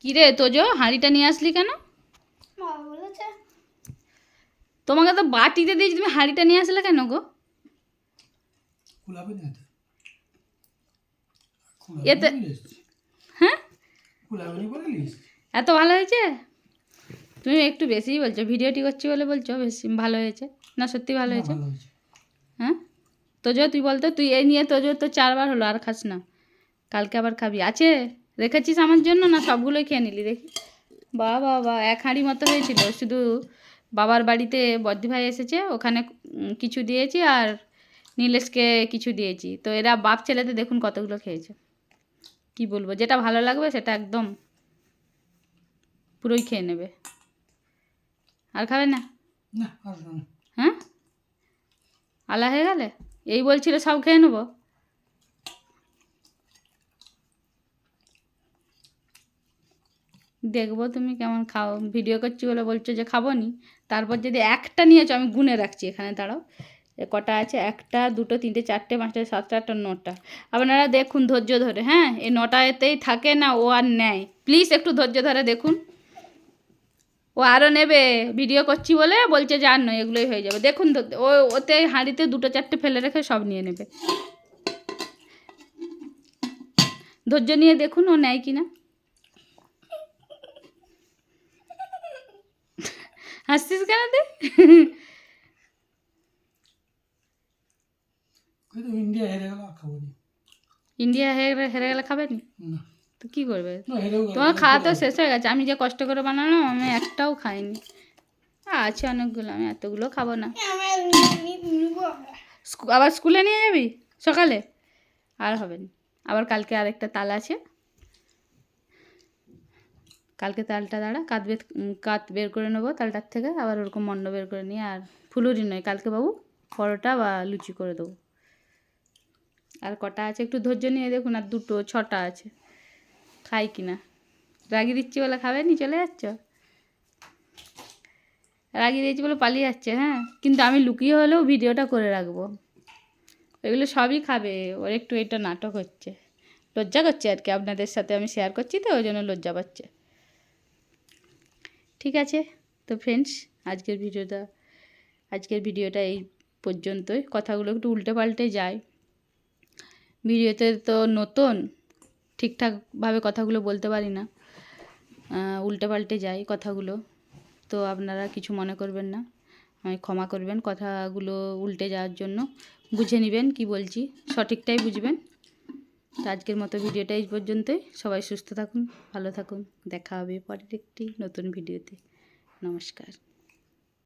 কিরে তোজো হাঁড়িটা নিয়ে আসলি কেন? মা বলেছে তোমাকে তো বাটিতে দিয়েছি, তুমি হাঁড়িটা নিয়ে আসলে কেন গো? কুলাবে না এতে হ্যাঁ এত ভালো হয়েছে? তুমি একটু বেশিই বলছো, ভিডিওটি করছি বলে বলছো বেশি ভালো হয়েছে। না সত্যি ভালো হয়েছে? হ্যাঁ তোজো তুই বলতো, তুই এই নিয়ে তোজো তো 4বার হলো, আর খাস না, কালকে আবার খাবি। আছে রেখেছিস আমার জন্য, না সবগুলোই খেয়ে নিলি? দেখি বাবা 1 হাঁড়ি মতো হয়েছিল। শুধু বাবার বাড়িতে বদ্দি ভাই এসেছে, ওখানে কিছু দিয়েছি, আর নীলেশকে কিছু দিয়েছি। তো এরা বাপ ছেলেতে দেখুন কতগুলো খেয়েছে। কি বলবো, যেটা ভালো লাগবে সেটা একদম পুরোই খেয়ে নেবে। আর খাবে না? হ্যাঁ আলা হয়ে গেলে এই বলছিল সব খেয়ে নেবো। দেখবো তুমি কেমন খাও, ভিডিও করছি বলে বলছো যে খাবো নি, তারপর যদি একটা নিয়েছো, আমি গুনে রাখছি এখানে, দাঁড়াও কটা আছে, 1 2 3 4 5 6 7 8 9টা। আপনারা দেখুন ধৈর্য ধরে, হ্যাঁ এই 9টাতেই থাকে না, ও আর নেয়। প্লিজ একটু ধৈর্য ধরে দেখুন, ও আরও নেবে। ভিডিও করছি বলে বলছে যে আর নয়, এগুলোই হয়ে যাবে। দেখুন ও ওতে হাঁড়িতে 2 4টে ফেলে রেখে সব নিয়ে নেবে। ধৈর্য নিয়ে দেখুন ও নেয় কি না। হাসছিস কেন তুই? ইন্ডিয়া হেরে গেল, খাবো না। ইন্ডিয়া হেরে গেলে খাবে নি? না, তো কী করবে? হেরেও গেল, তোমার খাওয়া তো শেষ হয়ে গেছে। আমি যে কষ্ট করে বানালাম, আমি একটাও খাইনি। আছে অনেকগুলো, আমি এতগুলো খাবো না। আবার স্কুলে নিয়ে যাবি সকালে? আর হবে না, আবার কালকে আরেকটা তাল আছে, কালকে তালটা দাঁড়া কাত বের করে নেবো তালটার থেকে, আবার ওরকম মন্ড বের করে নিয়ে, আর ফুলুরি নয়, কালকে বাবু পরোটা বা লুচি করে দেবো। আর কটা আছে একটু ধৈর্য নিয়ে দেখুন, আর 6টা আছে, খাই কি না। রাগিয়ে দিচ্ছি বলে খাবে নি, চলে যাচ্ছ? রাগিয়ে দিয়েছি বলে পালিয়ে যাচ্ছে। হ্যাঁ কিন্তু আমি লুকিয়ে হলেও ভিডিওটা করে রাখবো, এগুলো সবই খাবে। ওর একটু এটা নাটক হচ্ছে, লজ্জা করছে আর কি, আপনাদের সাথে আমি শেয়ার করছি তো ওই জন্য লজ্জা পাচ্ছে। ঠিক আছে তো ফ্রেন্ডস, আজকের ভিডিওটা এই পর্যন্তই। কথাগুলো একটু উল্টে পাল্টে যায়, ভিডিওতে তো নতুন, ঠিকঠাকভাবে কথাগুলো বলতে পারি না, উল্টে পাল্টে যায় কথাগুলো, তো আপনারা কিছু মনে করবেন না, আমায় ক্ষমা করবেন। কথাগুলো উল্টে যাওয়ার জন্য বুঝে নেবেন কি বলছি, সঠিকটাই বুঝবেন। তো আজকের মতো ভিডিওটা এই পর্যন্তই। সবাই সুস্থ থাকুন, ভালো থাকুন, দেখা হবে পরের একটি নতুন ভিডিওতে। নমস্কার।